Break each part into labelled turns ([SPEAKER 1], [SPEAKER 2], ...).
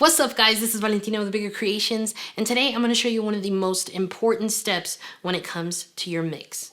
[SPEAKER 1] What's up, guys? This is Valentina with Bigger Creations, and today I'm going to show you one of the most important steps when it comes to your mix.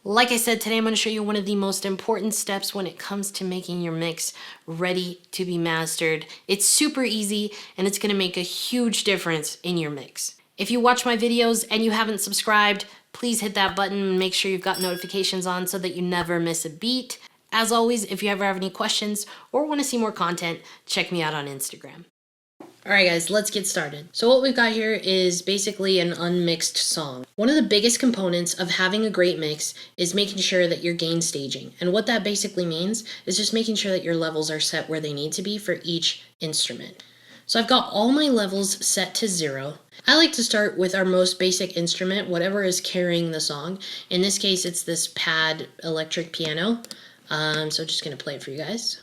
[SPEAKER 1] Like I said, today I'm going to show you one of the most important steps when it comes to making your mix ready to be mastered. It's super easy, and it's going to make a huge difference in your mix. If you watch my videos and you haven't subscribed, please hit that button and make sure you've got notifications on so that you never miss a beat. As always, if you ever have any questions or want to see more content, check me out on Instagram. Alright guys, let's get started. So what we've got here is basically an unmixed song. One of the biggest components of having a great mix is making sure that you're gain staging. And what that basically means is just making sure that your levels are set where they need to be for each instrument. So I've got all my levels set to 0. I like to start with our most basic instrument, whatever is carrying the song. In this case, it's this pad electric piano. So just gonna play it for you guys.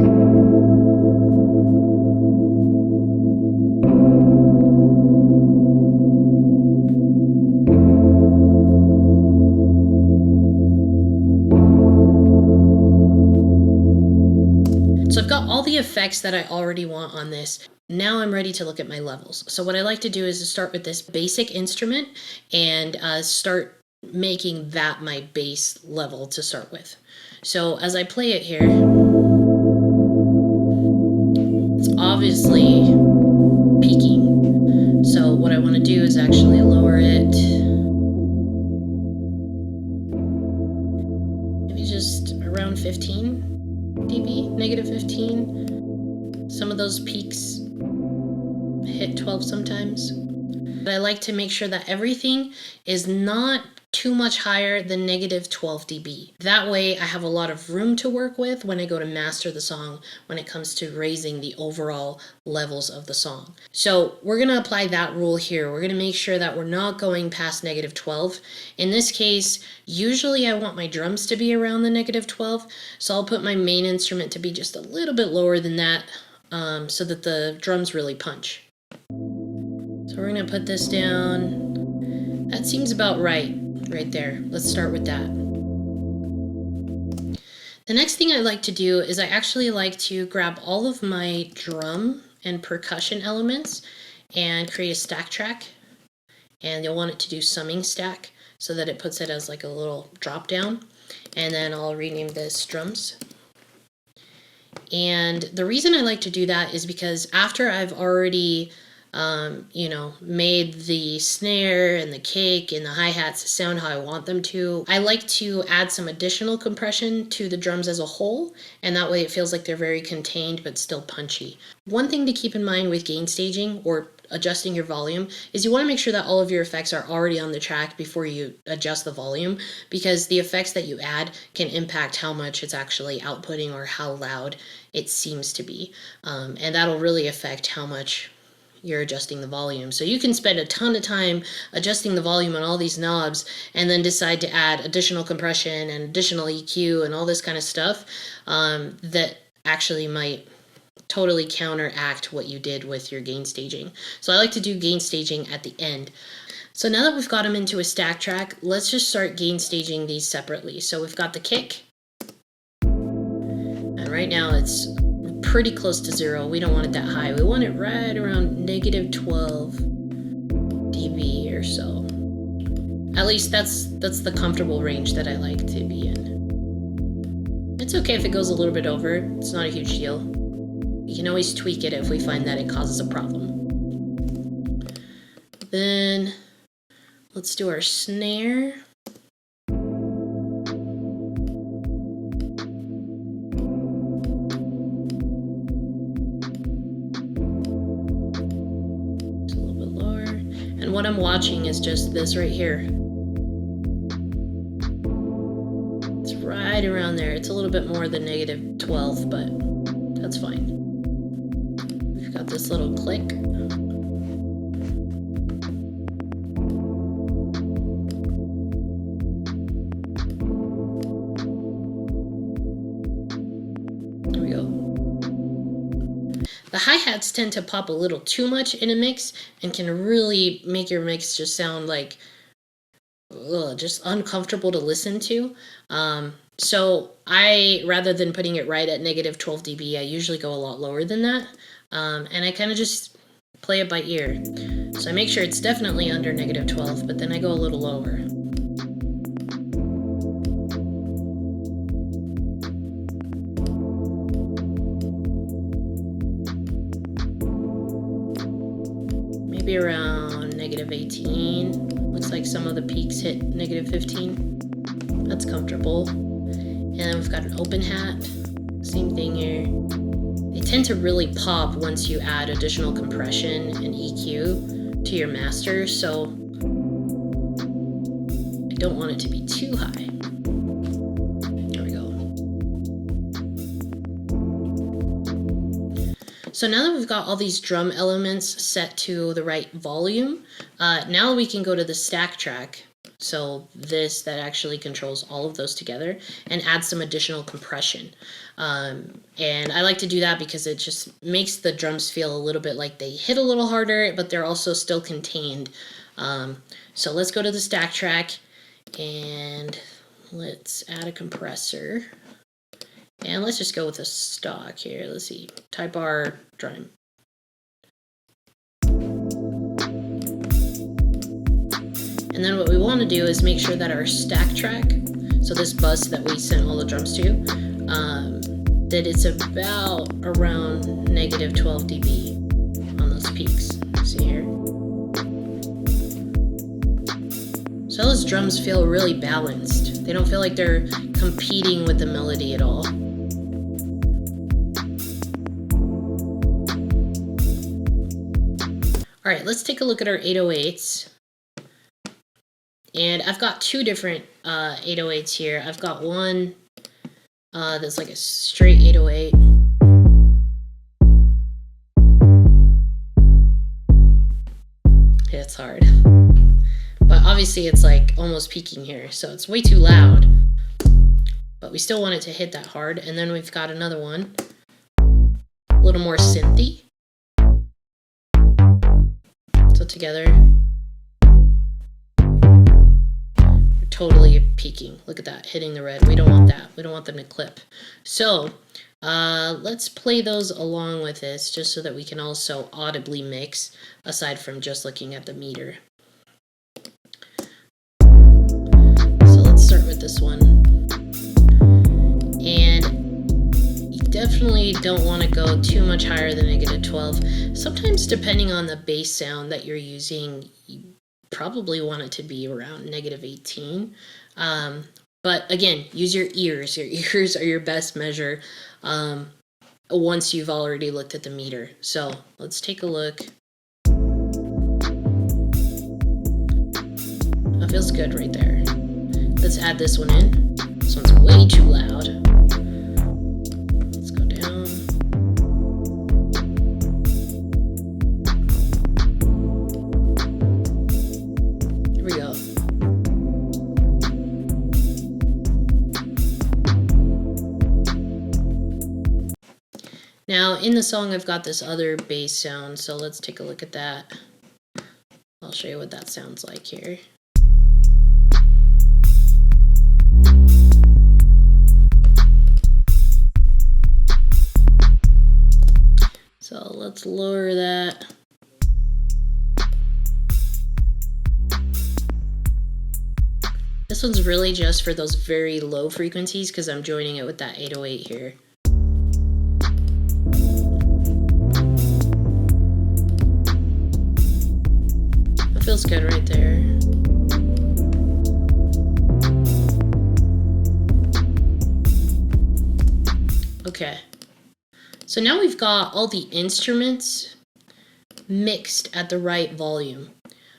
[SPEAKER 1] So I've got all the effects that I already want on this. Now I'm ready to look at my levels. So what I like to do is to start with this basic instrument and start making that my base level to start with. So as I play it here, it's obviously peaking. So what I want to do is actually lower it. Maybe just around 15 dB, negative 15. Some of those peaks hit 12 sometimes. But I like to make sure that everything is not too much higher than negative 12 dB. That way I have a lot of room to work with when I go to master the song when it comes to raising the overall levels of the song. So we're going to apply that rule here. We're going to make sure that we're not going past negative 12. In this case, usually I want my drums to be around the negative 12, so I'll put my main instrument to be just a little bit lower than that so that the drums really punch. So we're going to put this down. That seems about right there. Let's start with that. The next thing I like to do is I actually like to grab all of my drum and percussion elements and create a stack track. And you'll want it to do summing stack so that it puts it as like a little drop down. And then I'll rename this drums. And the reason I like to do that is because after I've already made the snare and the kick and the hi-hats sound how I want them to, I like to add some additional compression to the drums as a whole, and that way it feels like they're very contained but still punchy. One thing to keep in mind with gain staging or adjusting your volume is you want to make sure that all of your effects are already on the track before you adjust the volume, because the effects that you add can impact how much it's actually outputting or how loud it seems to be, and that'll really affect how much you're adjusting the volume. So you can spend a ton of time adjusting the volume on all these knobs and then decide to add additional compression and additional EQ and all this kind of stuff that actually might totally counteract what you did with your gain staging. So I like to do gain staging at the end. So now that we've got them into a stack track, let's just start gain staging these separately. So we've got the kick, and right now it's pretty close to 0. We don't want it that high. We want it right around negative 12 dB or so. At least that's the comfortable range that I like to be in. It's okay if it goes a little bit over. It's not a huge deal. We can always tweak it if we find that it causes a problem. Then let's do our snare. And what I'm watching is just this right here. It's right around there. It's a little bit more than negative 12, but that's fine. We've got this little click. There we go. The hi-hats tend to pop a little too much in a mix and can really make your mix just sound like just uncomfortable to listen to. So rather than putting it right at negative 12 dB, I usually go a lot lower than that. And I kind of just play it by ear. So I make sure it's definitely under negative 12, but then I go a little lower. Maybe around negative 18. Looks like some of the peaks hit negative 15. That's comfortable. And then we've got an open hat. Same thing here. They tend to really pop once you add additional compression and EQ to your master, so I don't want it to be too high. There we go. So now that we've got all these drum elements set to the right volume, now we can go to the stack track. So that actually controls all of those together, and add some additional compression. And I like to do that because it just makes the drums feel a little bit like they hit a little harder, but they're also still contained. So let's go to the stack track and let's add a compressor. And let's just go with a stock here. Let's see, Type R drum. And then what we want to do is make sure that our stack track, so this bus that we sent all the drums to, that it's about around negative 12 dB on those peaks. See here? So those drums feel really balanced. They don't feel like they're competing with the melody at all. All right, let's take a look at our 808s. And I've got two different 808s here. I've got one that's like a straight 808. It's hard. But obviously it's like almost peaking here, so it's way too loud. But we still want it to hit that hard. And then we've got another one, a little more synthy. So together, we're totally peaking. Look at that, hitting the red. We don't want that. We don't want them to clip. So let's play those along with this, just so that we can also audibly mix, aside from just looking at the meter. So let's start with this one. And you definitely don't want to go too much higher than negative 12. Sometimes, depending on the bass sound that you're using, you probably want it to be around negative 18. But again, use your ears. Your ears are your best measure once you've already looked at the meter. So let's take a look. That feels good right there. Let's add this one in. This one's way too loud. Let's go down. Here we go. Now, in the song, I've got this other bass sound, so let's take a look at that. I'll show you what that sounds like here. So let's lower that. This one's really just for those very low frequencies because I'm joining it with that 808 here. That feels good right there. Okay. So now we've got all the instruments mixed at the right volume.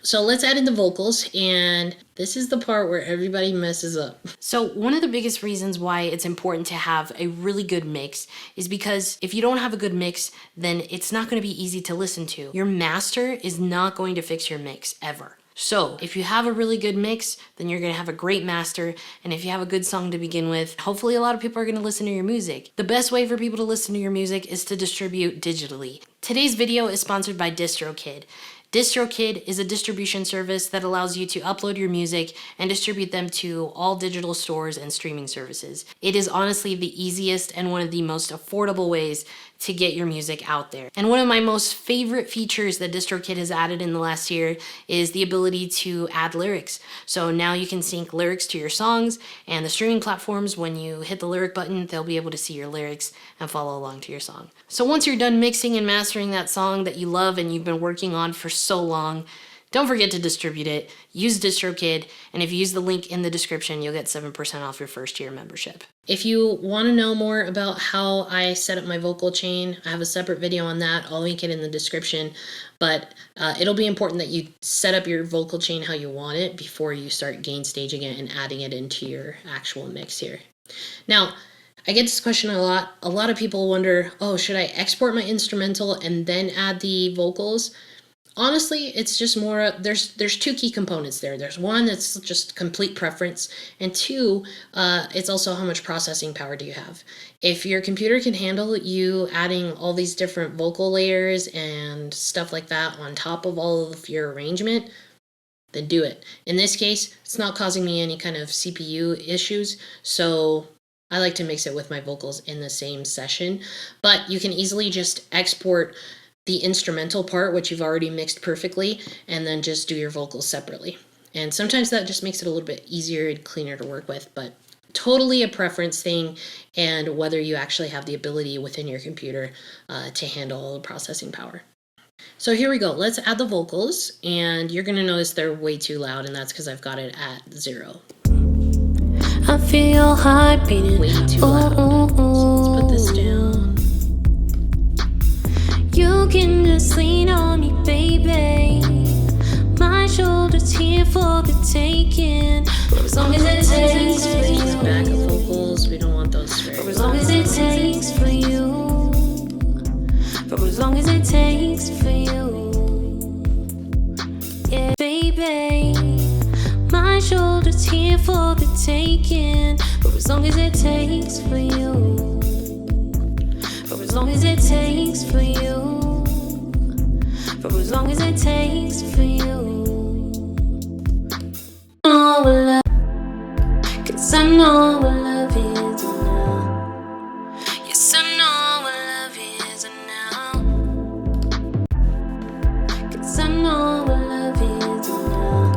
[SPEAKER 1] So let's add in the vocals, and this is the part where everybody messes up. So one of the biggest reasons why it's important to have a really good mix is because if you don't have a good mix, then it's not going to be easy to listen to. Your master is not going to fix your mix ever. So if you have a really good mix, then you're going to have a great master. And if you have a good song to begin with, hopefully a lot of people are going to listen to your music. The best way for people to listen to your music is to distribute digitally. Today's video is sponsored by DistroKid. DistroKid is a distribution service that allows you to upload your music and distribute them to all digital stores and streaming services. It is honestly the easiest and one of the most affordable ways to get your music out there. And one of my most favorite features that DistroKid has added in the last year is the ability to add lyrics. So now you can sync lyrics to your songs, and the streaming platforms, when you hit the lyric button, they'll be able to see your lyrics and follow along to your song. So once you're done mixing and mastering that song that you love and you've been working on for so long, don't forget to distribute it. Use DistroKid, and if you use the link in the description, you'll get 7% off your first year membership. If you want to know more about how I set up my vocal chain, I have a separate video on that. I'll link it in the description, but it'll be important that you set up your vocal chain how you want it before you start gain staging it and adding it into your actual mix here. Now, I get this question a lot. A lot of people wonder, oh, should I export my instrumental and then add the vocals? Honestly, it's just more, there's two key components there. There's one that's just complete preference, and two, it's also how much processing power do you have. If your computer can handle you adding all these different vocal layers and stuff like that on top of all of your arrangement, then do it. In this case, it's not causing me any kind of CPU issues, so I like to mix it with my vocals in the same session, but you can easily just export the instrumental part, which you've already mixed perfectly, and then just do your vocals separately. And sometimes that just makes it a little bit easier and cleaner to work with, but totally a preference thing, and whether you actually have the ability within your computer to handle all the processing power. So here we go. Let's add the vocals, and you're going to notice they're way too loud, and that's because I've got it at 0.
[SPEAKER 2] I feel your heart beating
[SPEAKER 1] way too loud. So let's put this down.
[SPEAKER 2] You can just lean on me, baby. My shoulder's here for the taking. For as long as it takes for you.
[SPEAKER 1] Back of vocals, we don't want those very
[SPEAKER 2] For as long as it takes for you. For as long as it takes for you. Yeah, baby. My shoulder's here for the taking. For as long as it takes for you. For as long as it takes for you. For as long as it takes for you. Oh, love. 'Cause I know what love is now. Yes, I know what love is now. 'Cause I know what love is now.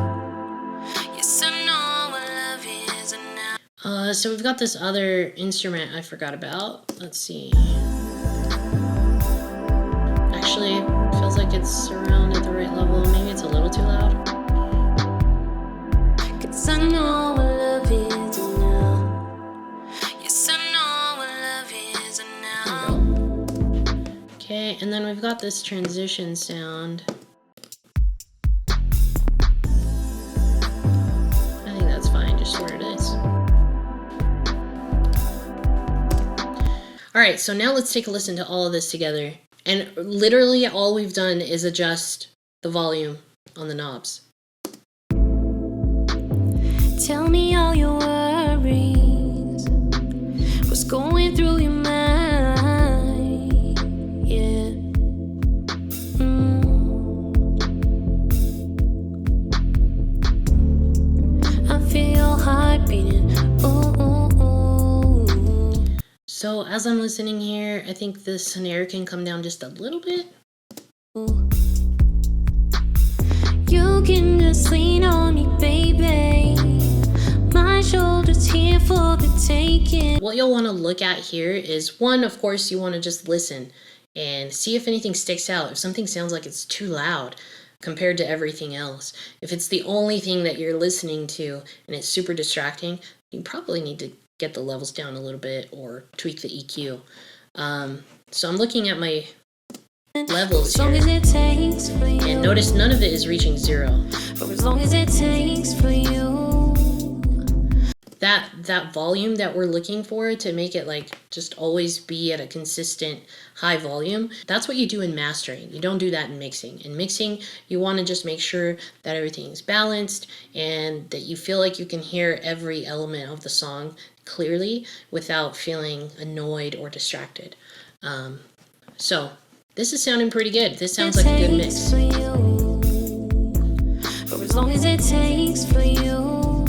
[SPEAKER 2] Yes, I know what love is now.
[SPEAKER 1] So we've got this other instrument I forgot about. Let's see. Actually, it feels like it's around at the right level. Maybe it's a little too loud.
[SPEAKER 2] 'Cause I know what love is now. Yes, I know what love is now.
[SPEAKER 1] Okay, and then we've got this transition sound. I think that's fine, just where it is. All right, so now let's take a listen to all of this together. And literally all we've done is adjust the volume on the knobs.
[SPEAKER 2] Tell me all your worries. What's going through your mind? Yeah. I feel your heart beating.
[SPEAKER 1] So as I'm listening here, I think the snare can come down just a little bit.
[SPEAKER 2] You can just lean on me, baby. My shoulder's here for the taking.
[SPEAKER 1] What you'll want to look at here is, one, of course, you want to just listen and see if anything sticks out. If something sounds like it's too loud compared to everything else. If it's the only thing that you're listening to and it's super distracting, you probably need to get the levels down a little bit or tweak the EQ. So I'm looking at my levels here, and notice none of it is reaching 0.
[SPEAKER 2] For as long as it takes for you.
[SPEAKER 1] That volume that we're looking for to make it like just always be at a consistent high volume, that's what you do in mastering. You don't do that in mixing. In mixing, you want to just make sure that everything's balanced and that you feel like you can hear every element of the song clearly without feeling annoyed or distracted. So this is sounding pretty good. This sounds like a good mix.
[SPEAKER 2] long as it takes for you.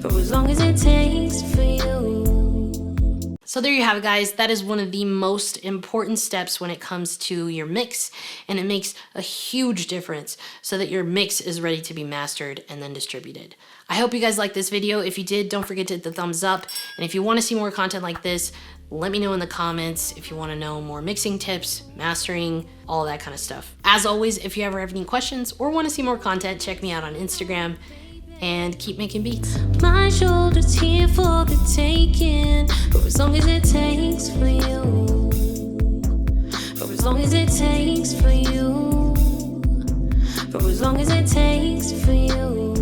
[SPEAKER 2] For as long as it takes for you.
[SPEAKER 1] So there you have it, guys. That is one of the most important steps when it comes to your mix, and it makes a huge difference so that your mix is ready to be mastered and then distributed. I hope you guys liked this video. If you did, don't forget to hit the thumbs up. And if you want to see more content like this, let me know in the comments if you want to know more mixing tips, mastering, all that kind of stuff. As always, if you ever have any questions or want to see more content, check me out on Instagram. And keep making beats.
[SPEAKER 2] My shoulder's here for the taking, for as long as it takes for you. For as long as it takes for you. For as long as it takes for you.